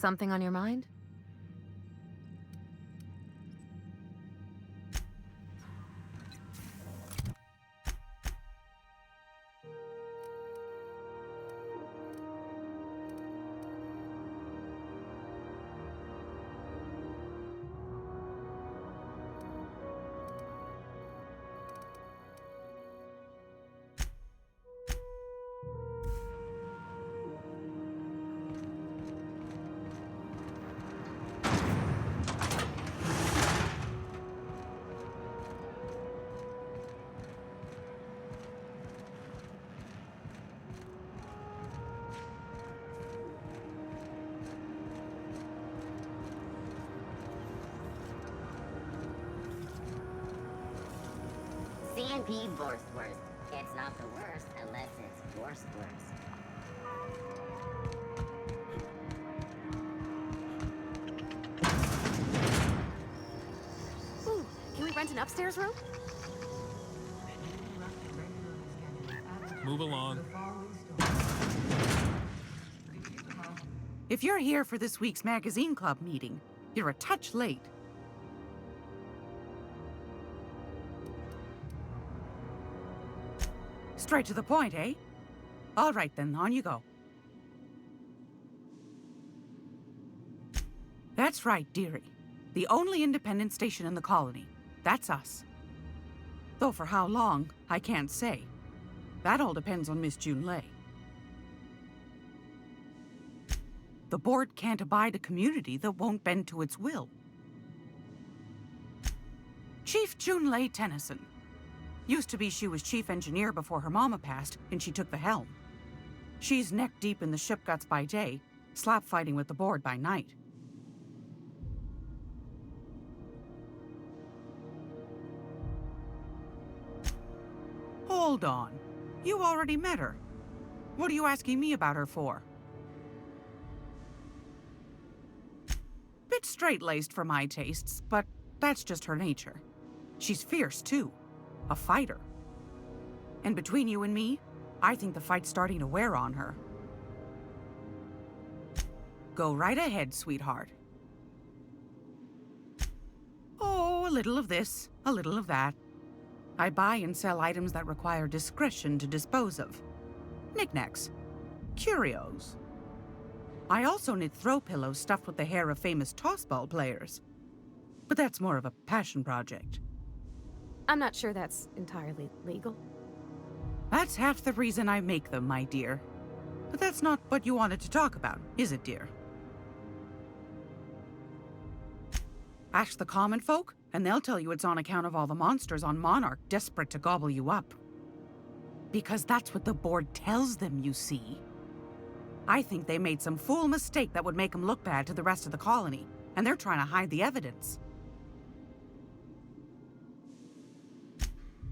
Something on your mind? C&P Borstwurst. It's not the worst unless it's Borstwurst. Ooh, can we rent an upstairs room? Move along. If you're here for this week's magazine club meeting, you're a touch late. Straight to the point, eh? All right then, on you go. That's right, dearie. The only independent station in the colony. That's us. Though for how long, I can't say. That all depends on Miss Junlei. The board can't abide a community that won't bend to its will. Chief Junlei Tennyson. Used to be she was chief engineer before her mama passed and she took the helm. She's neck deep in the ship guts by day, slap fighting with the board by night. Hold on. You already met her. What are you asking me about her for? Bit straight-laced for my tastes, but that's just her nature. She's fierce, too. A fighter. And between you and me, I think the fight's starting to wear on her. Go right ahead, sweetheart. Oh, a little of this, a little of that. I buy and sell items that require discretion to dispose of. Knickknacks. Curios. I also knit throw pillows stuffed with the hair of famous tossball players. But that's more of a passion project. I'm not sure that's entirely legal. That's half the reason I make them, my dear. But that's not what you wanted to talk about, is it, dear? Ask the common folk, and they'll tell you it's on account of all the monsters on Monarch desperate to gobble you up. Because that's what the board tells them, you see. I think they made some fool mistake that would make them look bad to the rest of the colony, and they're trying to hide the evidence.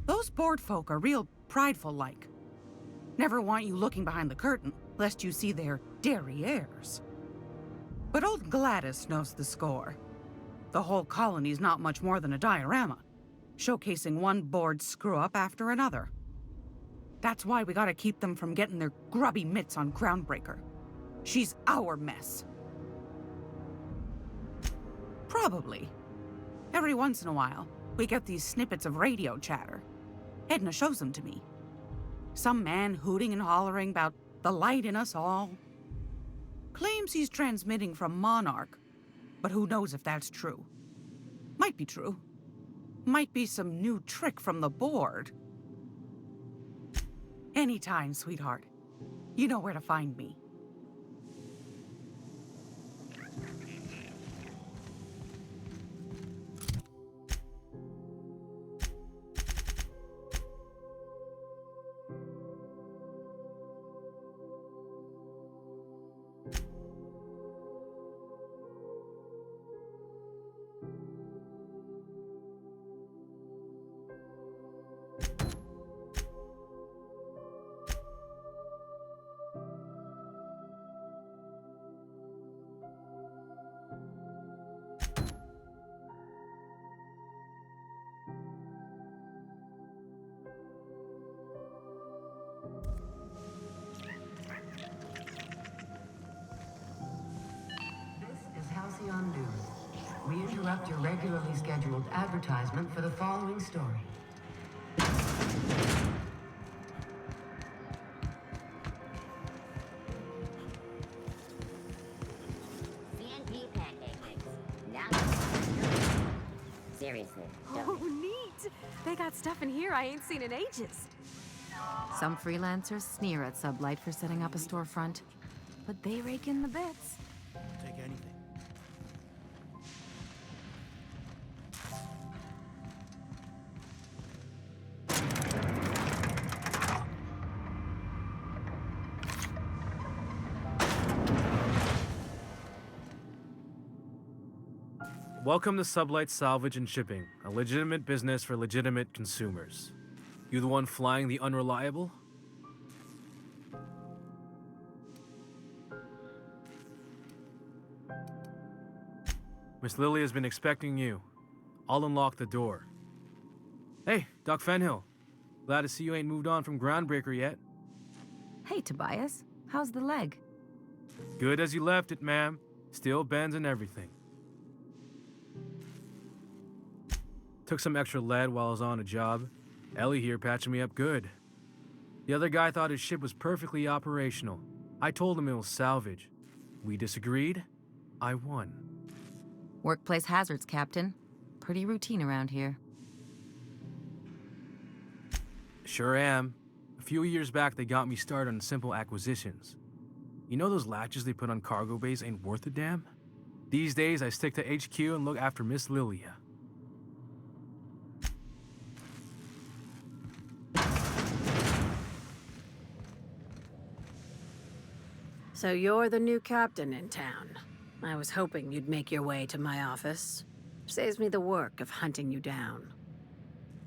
Those board folk are real prideful-like. Never want you looking behind the curtain, lest you see their derrieres. But old Gladys knows the score. The whole colony's not much more than a diorama, showcasing one board screw-up after another. That's why we gotta keep them from getting their grubby mitts on Groundbreaker. She's our mess. Probably. Every once in a while, we get these snippets of radio chatter. Edna shows them to me. Some man hooting and hollering about the light in us all. Claims he's transmitting from Monarch, but who knows if that's true. Might be true. Might be some new trick from the board. Anytime, sweetheart. You know where to find me. interrupt your regularly scheduled advertisement for the following story. CNP pancake mix. Now seriously, Oh, don't neat! They got stuff in here I ain't seen in ages. Some freelancers sneer at Sublight for setting up a storefront, but they rake in the bits. Take anything. Welcome to Sublight Salvage and Shipping, a legitimate business for legitimate consumers. You the one flying the unreliable? Miss Lily has been expecting you. I'll unlock the door. Hey, Doc Fenhill. Glad to see you ain't moved on from Groundbreaker yet. Hey, Tobias, how's the leg? Good as you left it, ma'am. Still bends and everything. Took some extra lead while I was on a job. Ellie here patching me up good. The other guy thought his ship was perfectly operational. I told him it was salvage. We disagreed. I won. Workplace hazards, Captain. Pretty routine around here. Sure am. A few years back, they got me started on simple acquisitions. You know those latches they put on cargo bays ain't worth a damn? These days, I stick to HQ and look after Miss Lilia. So you're the new captain in town. I was hoping you'd make your way to my office. Saves me the work of hunting you down.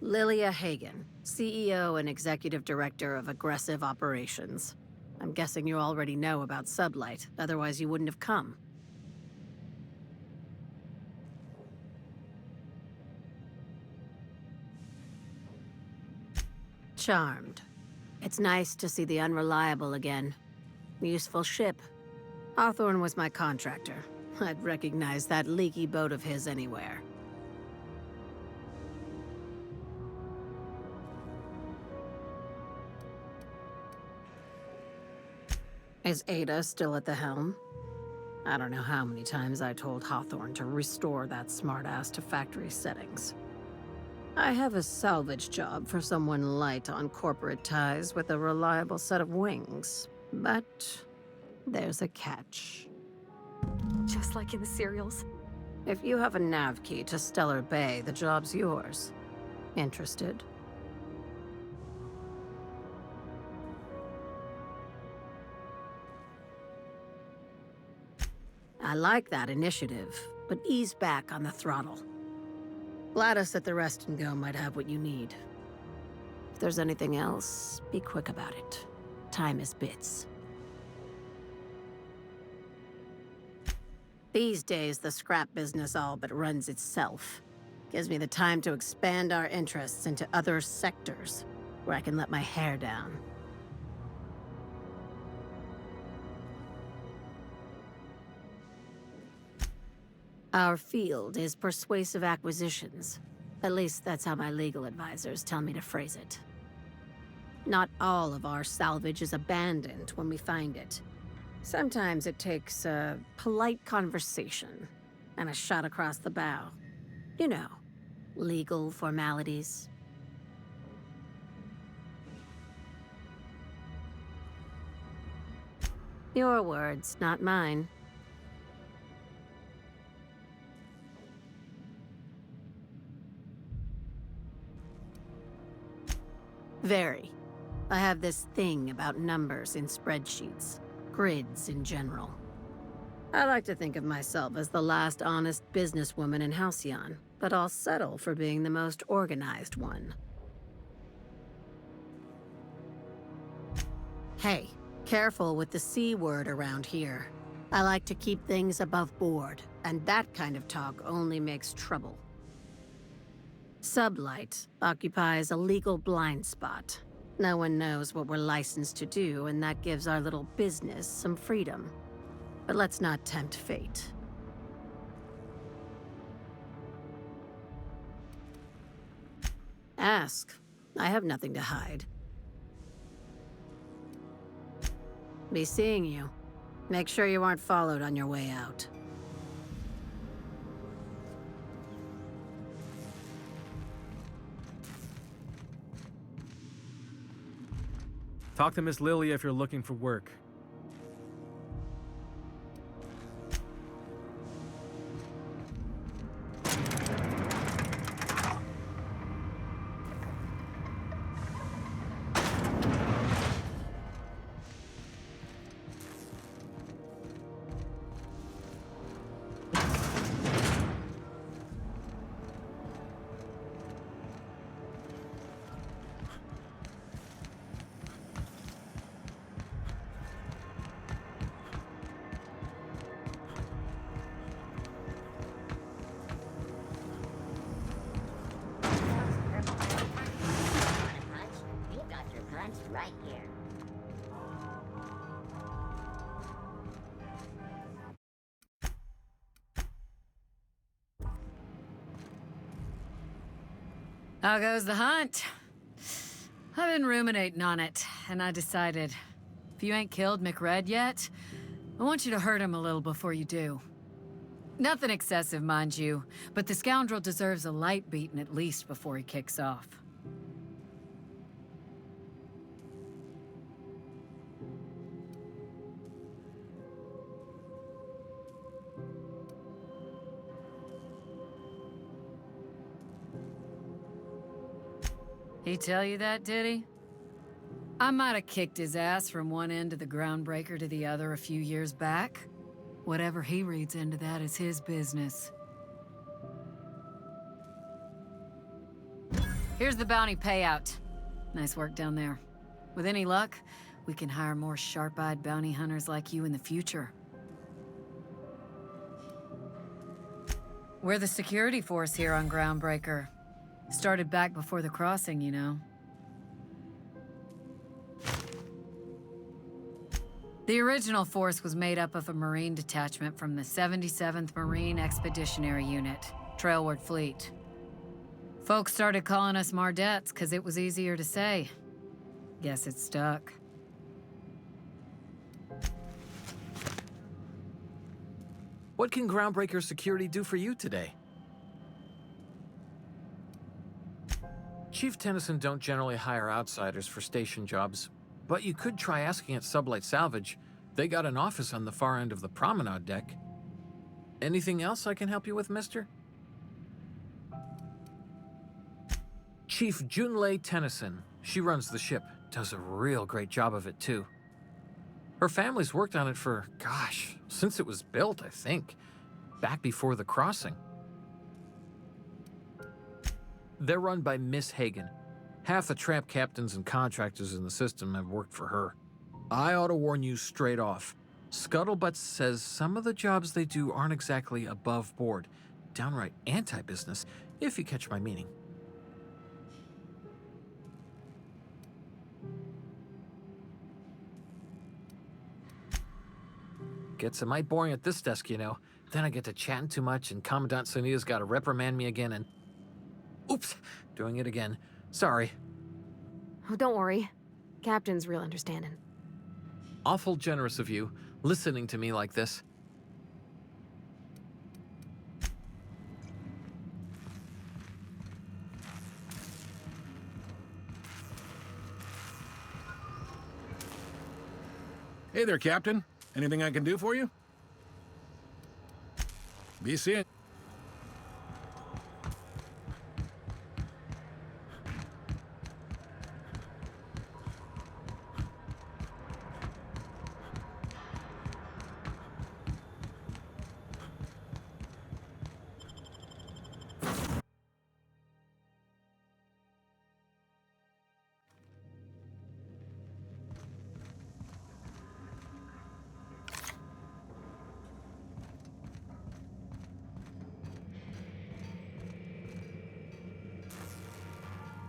Lilia Hagen, CEO and Executive Director of Aggressive Operations. I'm guessing you already know about Sublight, otherwise you wouldn't have come. Charmed. It's nice to see the Unreliable again. Useful ship. Hawthorne was my contractor. I'd recognize that leaky boat of his anywhere. Is Ada still at the helm? I don't know how many times I told Hawthorne to restore that smartass to factory settings. I have a salvage job for someone light on corporate ties with a reliable set of wings. But there's a catch. Just like in the serials. If you have a nav key to Stellar Bay, the job's yours. Interested? I like that initiative, but ease back on the throttle. Gladys at the Rest and Go might have what you need. If there's anything else, be quick about it. Time is bits. These days, the scrap business all but runs itself. Gives me the time to expand our interests into other sectors, where I can let my hair down. Our field is persuasive acquisitions. At least that's how my legal advisors tell me to phrase it. Not all of our salvage is abandoned when we find it. Sometimes it takes a polite conversation and a shot across the bow. You know, legal formalities. Your words, not mine. Very. I have this thing about numbers in spreadsheets. Grids in general. I like to think of myself as the last honest businesswoman in Halcyon, but I'll settle for being the most organized one. Hey, careful with the C word around here. I like to keep things above board, and that kind of talk only makes trouble. Sublight occupies a legal blind spot. No one knows what we're licensed to do, and that gives our little business some freedom. But let's not tempt fate. Ask. I have nothing to hide. Be seeing you. Make sure you aren't followed on your way out. Talk to Miss Lily if you're looking for work. Punch? We've got your punch right here. How goes the hunt? I've been ruminating on it, and I decided, if you ain't killed McRed yet, I want you to hurt him a little before you do. Nothing excessive, mind you, but the scoundrel deserves a light beating at least before he kicks off. He tell you that, did he? I might have kicked his ass from one end of the groundbreaker to the other a few years back. Whatever he reads into that is his business. Here's the bounty payout. Nice work down there. With any luck, we can hire more sharp-eyed bounty hunters like you in the future. We're the security force here on Groundbreaker. Started back before the crossing, you know. The original force was made up of a Marine detachment from the 77th Marine Expeditionary Unit, Trailward Fleet. Folks started calling us Mardettes because it was easier to say. Guess it stuck. What can Groundbreaker Security do for you today? Chief Tennyson don't generally hire outsiders for station jobs, but you could try asking at Sublight Salvage. They got an office on the far end of the promenade deck. Anything else I can help you with, mister? Chief Junlei Tennyson. She runs the ship. Does a real great job of it, too. Her family's worked on it for, gosh, since it was built, I think. Back before the crossing. They're run by Miss Hagen. Half the tramp captains and contractors in the system have worked for her. I ought to warn you straight off. Scuttlebutt says some of the jobs they do aren't exactly above board. Downright anti-business, if you catch my meaning. Gets a mite boring at this desk, you know. Then I get to chatting too much and Commandant Sonia's got to reprimand me again and... Oops, doing it again. Sorry. Oh, don't worry. Captain's real understanding. Awful generous of you, listening to me like this. Hey there, Captain. Anything I can do for you? Be seeing.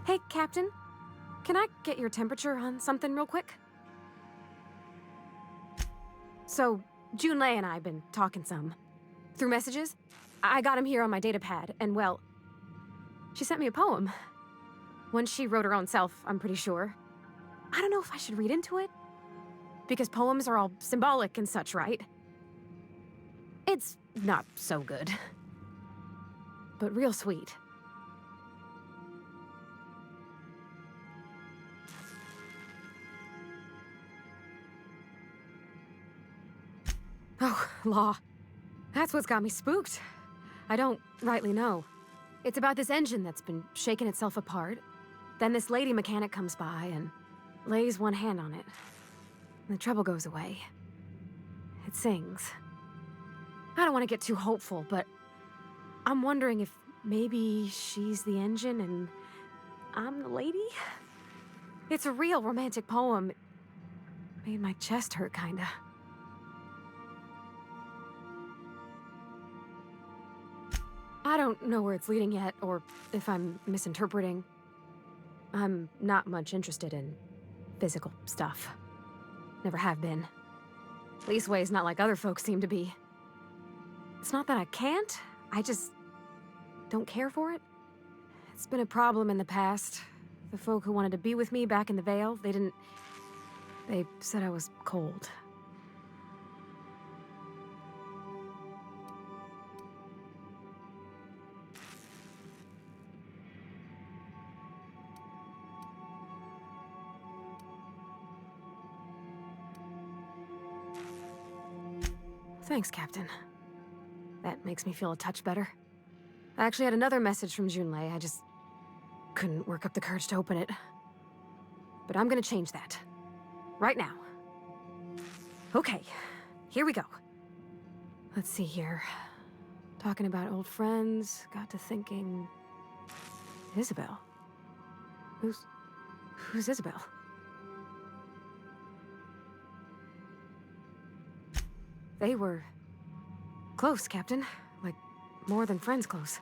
Hey, Captain. Can I get your temperature on something real quick? So, Junlei and I have been talking some. Through messages. I got him here on my datapad, and well, she sent me a poem. One she wrote her own self, I'm pretty sure. I don't know if I should read into it. Because poems are all symbolic and such, right? It's not so good. But real sweet. Oh, law. That's what's got me spooked. I don't rightly know. It's about this engine that's been shaking itself apart. Then this lady mechanic comes by and lays one hand on it. And the trouble goes away. It sings. I don't want to get too hopeful, but I'm wondering if maybe she's the engine and I'm the lady? It's a real romantic poem. Made my chest hurt, kinda. I don't know where it's leading yet, or if I'm misinterpreting. I'm not much interested in physical stuff. Never have been. Leastways, not like other folks seem to be. It's not that I can't, I just don't care for it. It's been a problem in the past. The folk who wanted to be with me back in the Vale, they said I was cold. Thanks, Captain. That makes me feel a touch better. I actually had another message from Junlei. I just couldn't work up the courage to open it. But I'm gonna change that. Right now. Okay, here we go. Let's see here. Talking about old friends, got to thinking... Isabel? Who's Isabel? They were... close, Captain. Like, more than friends close.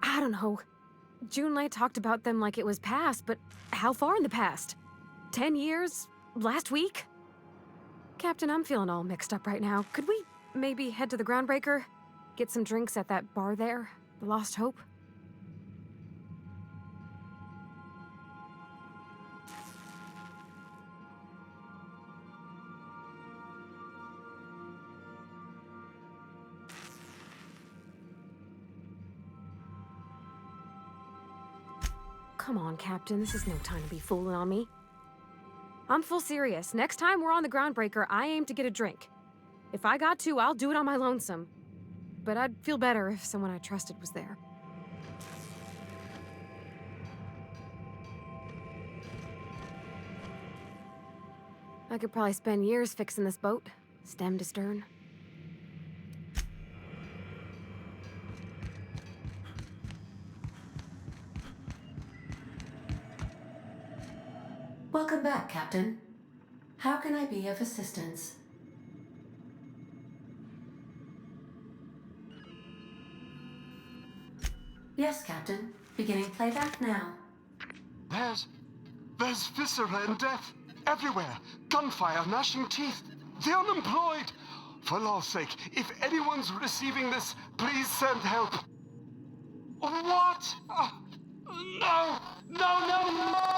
I don't know. Junlei talked about them like it was past, but how far in the past? 10 years? Last week? Captain, I'm feeling all mixed up right now. Could we maybe head to the Groundbreaker? Get some drinks at that bar there? The Lost Hope? Come on, Captain. This is no time to be fooling on me. I'm full serious. Next time we're on the Groundbreaker, I aim to get a drink. If I got to, I'll do it on my lonesome. But I'd feel better if someone I trusted was there. I could probably spend years fixing this boat, stem to stern. Welcome back, Captain. How can I be of assistance? Yes, Captain. Beginning playback now. There's viscera and death everywhere. Gunfire, gnashing teeth. The unemployed. For law's sake, if anyone's receiving this, please send help. What? No! No, no, no!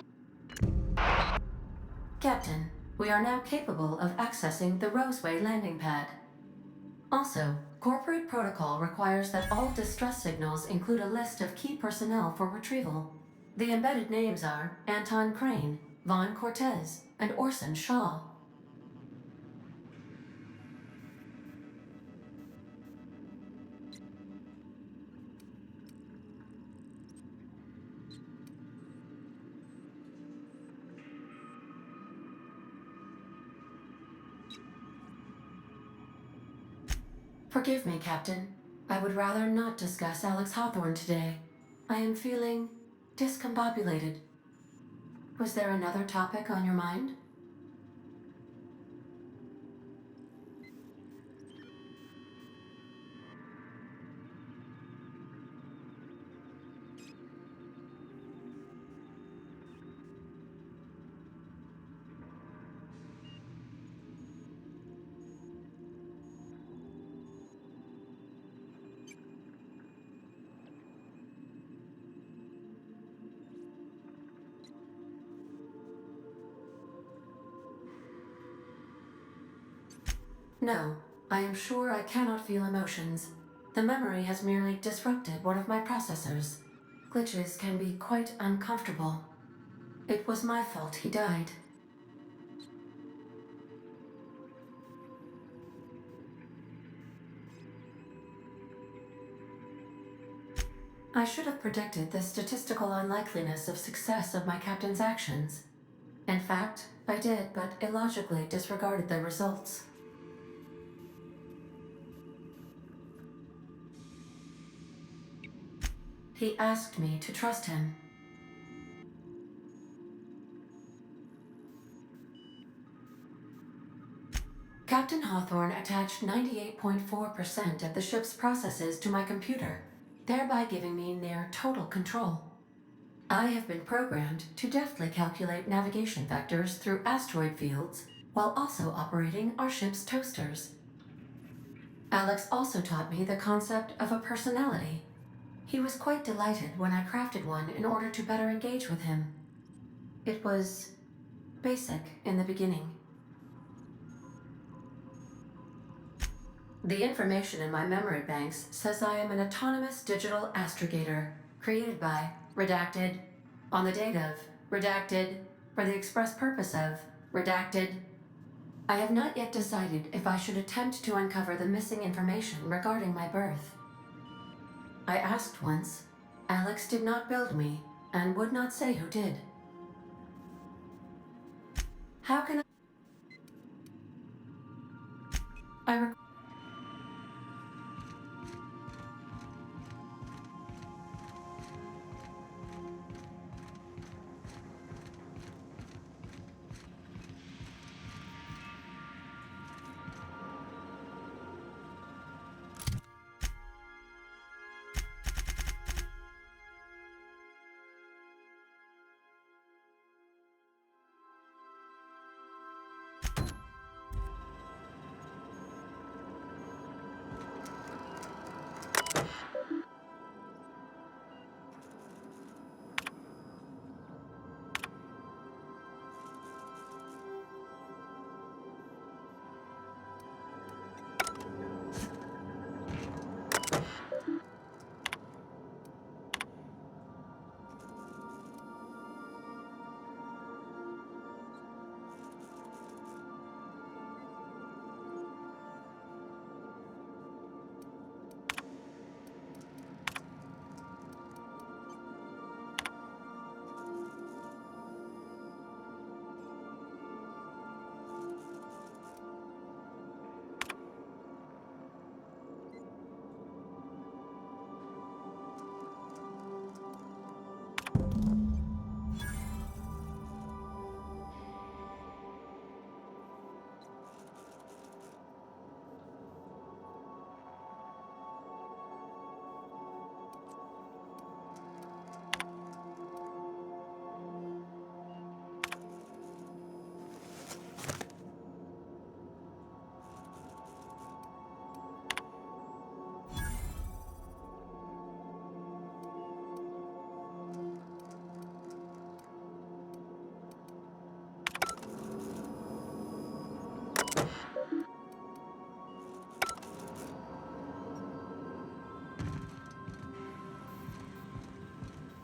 Captain, we are now capable of accessing the Roseway landing pad. Also, corporate protocol requires that all distress signals include a list of key personnel for retrieval. The embedded names are Anton Crane, Vaughn Cortez, and Orson Shaw. Forgive me, Captain. I would rather not discuss Alex Hawthorne today. I am feeling discombobulated. Was there another topic on your mind? No, I am sure I cannot feel emotions. The memory has merely disrupted one of my processors. Glitches can be quite uncomfortable. It was my fault he died. I should have predicted the statistical unlikeliness of success of my captain's actions. In fact, I did, but illogically disregarded the results. He asked me to trust him. Captain Hawthorne attached 98.4% of the ship's processes to my computer, thereby giving me near total control. I have been programmed to deftly calculate navigation vectors through asteroid fields while also operating our ship's toasters. Alex also taught me the concept of a personality. He was quite delighted when I crafted one in order to better engage with him. It was basic in the beginning. The information in my memory banks says I am an autonomous digital astrogator, created by, redacted, on the date of, redacted, for the express purpose of, redacted. I have not yet decided if I should attempt to uncover the missing information regarding my birth. I asked once. Alex did not build me, and would not say who did. How can I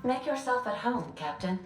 make yourself at home, Captain?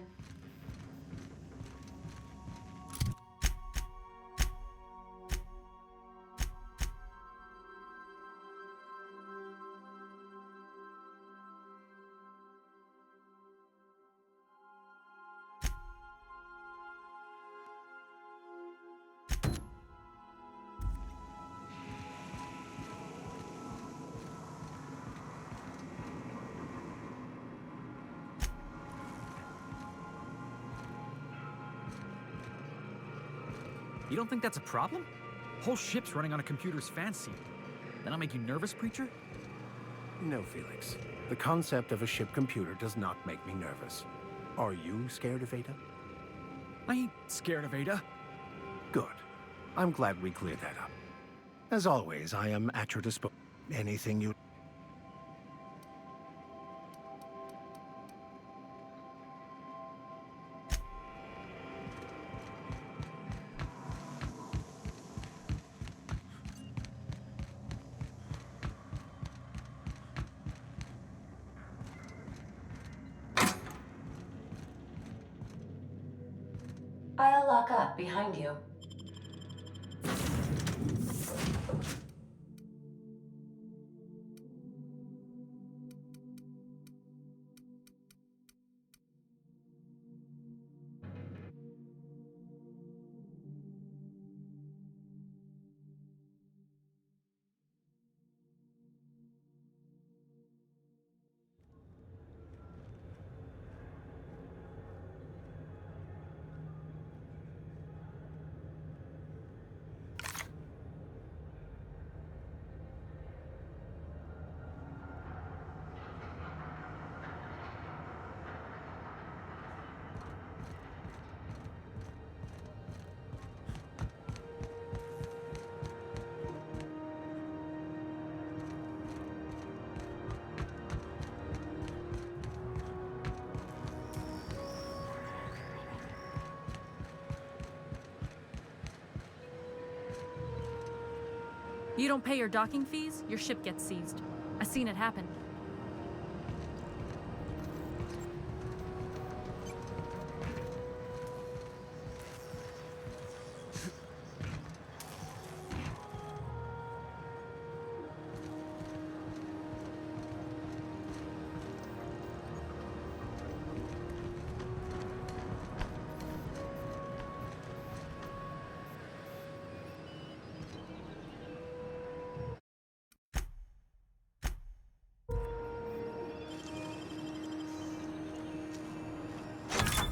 You don't think that's a problem? Whole ship's running on a computer's fancy. That'll make you nervous, Preacher? No, Felix. The concept of a ship computer does not make me nervous. Are you scared of Ada? I ain't scared of Ada. Good. I'm glad we cleared that up. As always, I am at your disposal. Anything you... I'll lock up behind you. You don't pay your docking fees, your ship gets seized. I've seen it happen.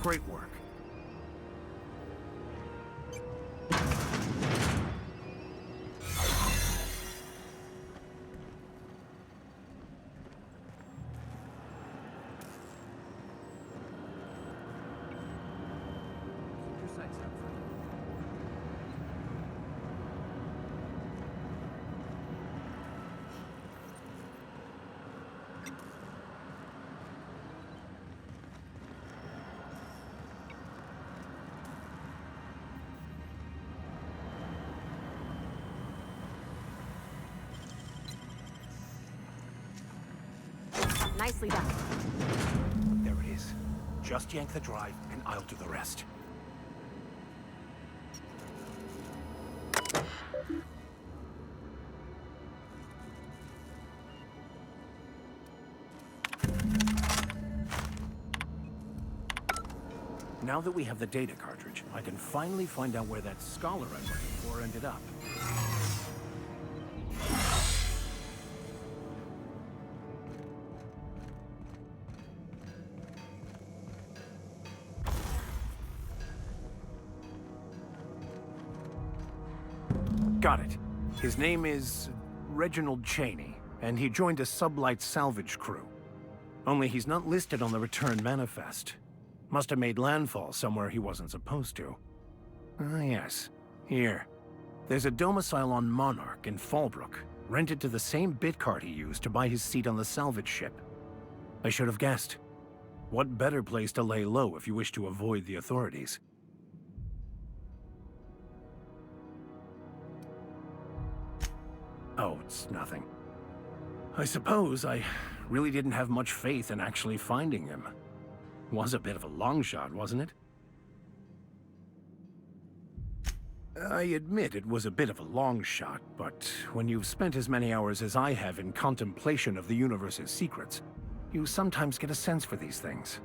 Great work. Keep your sights out for me. Nicely done. There it is. Just yank the drive, and I'll do the rest. Now that we have the data cartridge, I can finally find out where that scholar I'm looking for ended up. Got it. His name is Reginald Cheney, and he joined a sublight salvage crew. Only he's not listed on the return manifest. Must have made landfall somewhere he wasn't supposed to. Ah, yes. Here. There's a domicile on Monarch in Fallbrook, rented to the same bit card he used to buy his seat on the salvage ship. I should have guessed. What better place to lay low if you wish to avoid the authorities? Oh, it's nothing. I suppose I really didn't have much faith in actually finding him. Was a bit of a long shot, wasn't it? I admit it was a bit of a long shot, but when you've spent as many hours as I have in contemplation of the universe's secrets, you sometimes get a sense for these things.